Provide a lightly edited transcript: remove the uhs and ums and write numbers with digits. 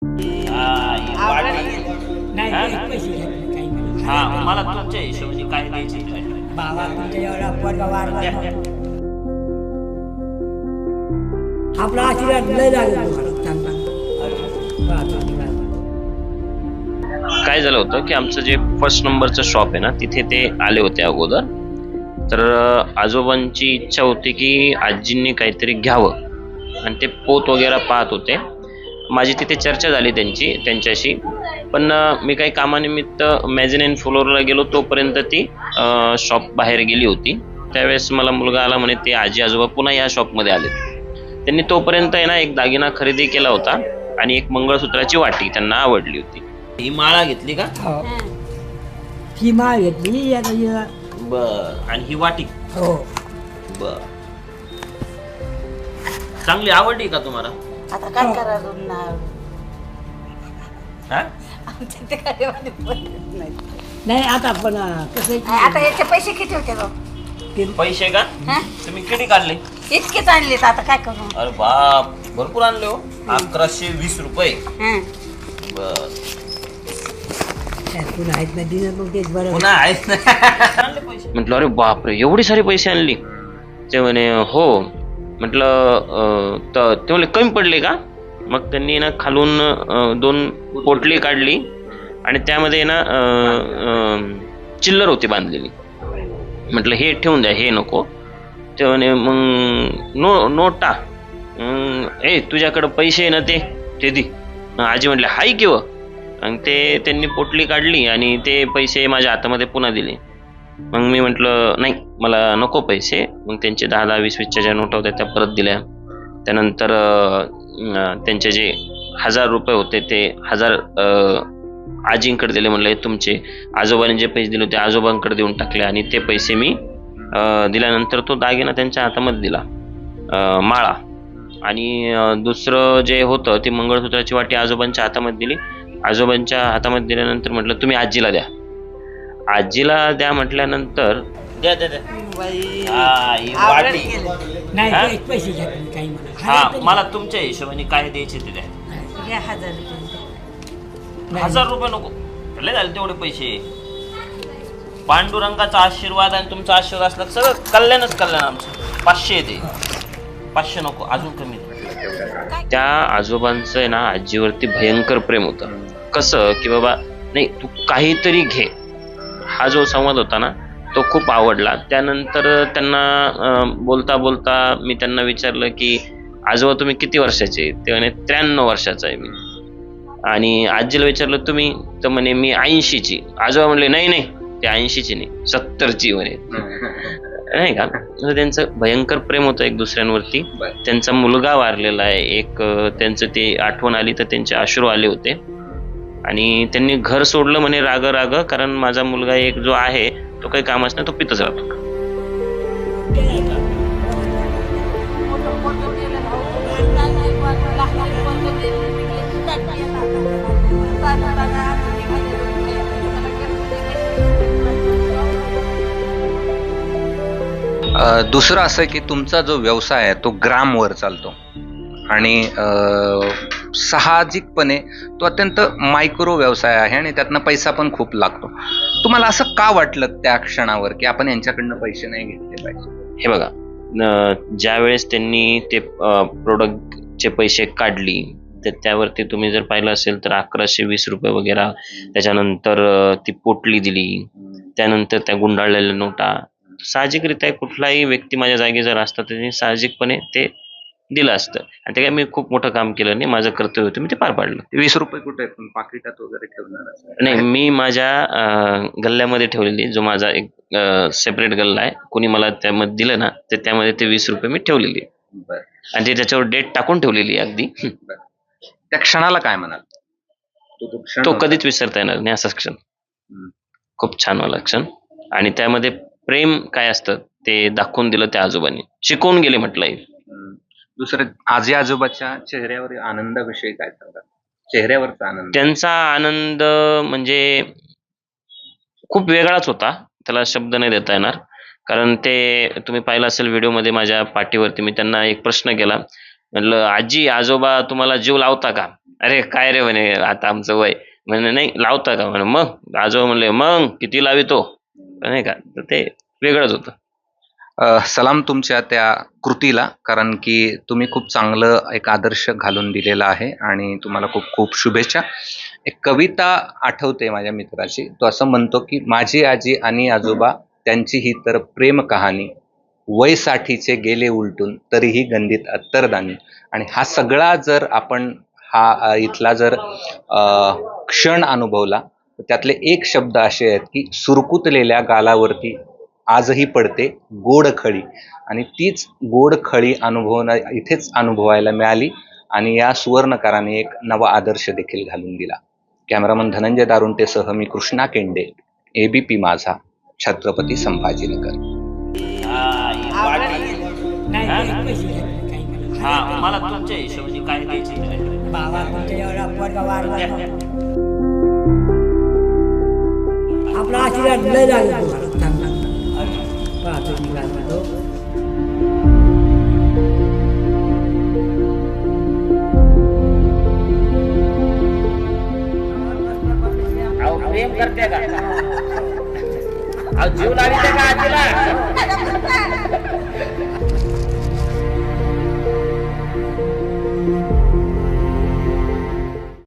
नाही हा? एक पैसे घेत नाही, काही नाही. हा मला तुमच्या हिशोबाने काय द्यायचे ते द्या. बाबा तुमच्या एवढा पोरगा वारला द्या. नव्हता. आपला आशीर्वाद लय लागेल तुम्हाला चांगला. हा, चांगला. काय झालं होतं की आमचं जे फर्स्ट नंबरचं शॉप आहे ना तिथे ते आले होते अगोदर. तर आजोबांची इच्छा होती की आजींनी काहीतरी घ्यावं आणि ते पोत वगैरे पाहत होते. माझी तिथे चर्चा झाली त्यांच्याशी, पण मी काही कामानिमित्त मॅझिनाईन फ्लोअरला गेलो तोपर्यंत ती शॉप बाहेर गेली होती. त्यावेळेस मला मुलगा आला, म्हणे ते आजी आजोबा पुन्हा या शॉपमध्ये आले. त्यांनी तोपर्यंत आहे ना एक दागिना खरेदी केला होता आणि एक मंगळसूत्राची वाटी त्यांना आवडली होती. ही माळा घेतली का? हो. ही माळ घेतली आता हिला. बर. आणि ही वाटी? हो. बर. चांगली आवडली का तुम्हाला? आता काय करायचं ना हा? आमच्या ते काय पद्धत नाही. नाही आता पण कसं आहे की आता याचे पैसे किती होते बघ पैसे का? हा? तुम्ही किती काढले? इतकेच आणलेत आता काय करू अरे बाप, भरपूर आणले हो. 1120 रुपये. हं. बर. पुन्हा आहेत ना दिनं मग तेच बरं. पुन्हा आहेत ना. आणले पैसे? म्हटलं अरे बापरे एवढे सारे पैसे आणले. ते म्हणे हो. म्हटलं तर ते म्हणे कमी पडले का? मग त्यांनी ना खालून 2 पोटली काढली आणि त्यामध्ये ना चिल्लर होती बांधलेली. म्हटलं हे ठेवून द्या, हे नको. ते म्हणे मग नोटा तुझ्याकडं पैसे आहे ना ते दे. आजी म्हटले हाय किंवा. आणि ते त्यांनी पोटली काढली आणि ते पैसे माझ्या हातामध्ये पुन्हा दिले. मग मी म्हटलं नाही मला नको पैसे. मग त्यांचे 10-10, 20-20च्या ज्या नोटा होत्या त्या परत दिल्या. त्यानंतर त्यांचे जे 1000 रुपये होते ते 1000 आजींकडे दिले. म्हणलं तुमचे आजोबांनी जे पैसे दिले होते आजोबांकडे देऊन टाकले आणि ते पैसे मी दिल्यानंतर तो दागिना त्यांच्या हातामध्ये दिला, माळा. आणि दुसरं जे होतं ती मंगळसूत्राची वाटी आजोबांच्या हातामध्ये दिली. आजोबांच्या हातामध्ये दिल्यानंतर म्हटलं तुम्ही आजीला द्या. आजीला द्या म्हटल्यानंतर द्या द्या द्या. हा, ही आवडत वाटी. गेलं. नाही हा? एक पैसे घेत नाही, काही म्हणा. हा मला तुमच्या हिशोबाने काय द्यायचे ते द्या. घ्या 1000 रुपये. 1000 रुपये नको, लय झाले तेवढे पैसे. पांडुरंगाचा आशीर्वाद आणि तुमचा आशीर्वाद असला सगळं कल्याणच कल्याण आमचं. 500 येते. 500 नको, अजून कमी दे. त्या आजोबांचं आहे ना आजीवरती भयंकर प्रेम होतं. कसं की बाबा नाही तू काहीतरी घे, हा जो संवाद होता ना तो खूप आवडला. त्यानंतर त्यांना बोलता बोलता मी त्यांना विचारलं की आजोबा तुम्ही किती वर्षाचे? ते म्हणे 93 वर्षाचा आहे मी. आणि आजीला विचारलं तुम्ही? तर म्हणे मी 80ची. आजोबा म्हणले नाही नाही ते 80ची नाही 70ची म्हणे. नाही का. त्यांचं भयंकर प्रेम होतं एक दुसऱ्यांवरती. त्यांचा मुलगा वारलेला आहे एक, त्यांचं ते आठवण आली तर त्यांचे अश्रू आले होते. आणि त्यांनी घर सोडलं म्हणे राग, कारण माझा मुलगा एक जो आहे तो काही कामाच नाही, तो पितच राहतो. दुसरं असं की तुमचा जो व्यवसाय आहे तो ग्रामवर चालतो आणि साहजिकपणे तो अत्यंत मायक्रो व्यवसाय आहे आणि त्यातनं पैसा पण खूप लागतो. तुम्हाला असं का वाटलं त्या क्षणावर की आपण यांच्याकडनं पैसे नाही घेतले पाहिजे? हे बघा, ज्या वेळेस त्यांनी ते प्रोडक्टचे पैसे काढली तर त्यावरती तुम्ही जर पाहिलं असेल तर 1120 रुपये वगैरे, त्याच्यानंतर ती पोटली दिली, त्यानंतर त्या गुंडाळलेल्या नोटा. साहजिकरित्या कुठलाही व्यक्ती माझ्या जागी जर असता तर त्यांनी साहजिकपणे ते दिलं असतं. आणि ते काय मी खूप मोठं काम केलं नाही, माझं कर्तव्य होतं, मी ते पार पाडलं. 20 रुपये कुठे आहेत? पण पाकिटात वगैरे ठेवणार असं? नाही, मी माझ्या गल्ल्यामध्ये ठेवलेली, जो माझा एक सेपरेट गल्ला आहे, कोणी मला त्यामध्ये दिलं ना तर त्यामध्ये ते 20 रुपये मी ठेवलेली बरं. आणि ते त्याच्यावर डेट टाकून ठेवलेली आहे अगदी. त्या क्षणाला काय म्हणाल? तो क्षण तो होता. कधीच विसरता येणार नाही असा क्षण. हम्म. खूप छान वाला क्षण. आणि त्यामध्ये प्रेम काय असतं ते दाखवून दिलं त्या आजोबांनी, शिकवून गेले म्हटलं येईल. दुसरं आजी आजोबाच्या चेहऱ्यावर आनंदाविषयी काय सांगाल? चेहऱ्यावरचा आनंद. त्यांचा आनंद म्हणजे खूप वेगळाच होता, त्याला शब्द नाही देता येणार. कारण ते तुम्ही पाहिलं असेल व्हिडिओमध्ये माझ्या पाठीवरती मी त्यांना एक प्रश्न केला. म्हटलं आजी आजोबा तुम्हाला जीव लावता का? अरे काय रे म्हणे आता आमचं वय म्हणे नाही लावता का म्हणे मग आजोबा म्हणले मग किती लावितो नाही का तर ते वेगळंच होतं. सलाम तुमच्या त्या कृतीला, कारण की तुम्ही खूप चांगलं एक आदर्श घालून दिलेला आहे आणि तुम्हाला खूप खूप शुभेच्छा. एक कविता आठवते माझ्या मित्राची, तो असं म्हणतो की माझी आजी आणि आजोबा त्यांची ही तर प्रेम कहाणी, वय साठीचे गेले उलटून तरीही गंधीत अत्तरदानी. आणि हा सगळा जर आपण हा इथला जर क्षण अनुभवला तर त्यातले एक शब्द असे आहेत की सुरकुतलेल्या गालावरती आजही पडते गोड खळी. आणि तीच गोड खळी इथेच अनुभवायला मिळाली आणि या सुवर्णकाराने एक नवा आदर्श देखील घालून दिला. कॅमेरामन धनंजय दारुंटेसह मी कृष्णा केंडे, एबीपी माझा, छत्रपती संभाजीनगर. नाही पैसे घेत नाही, काही नाही. हा मला तुमच्या हिशोबाने काय द्यायचं ते द्या. बाबा तुमच्या एवढा पोरगा वारला ना. आपला आशीर्वाद लय लागेल तुम्हाला चांगला. पाहतो मी काय म्हणतो. अहो प्रेम करते का? अहो जीव लावते का आजीला?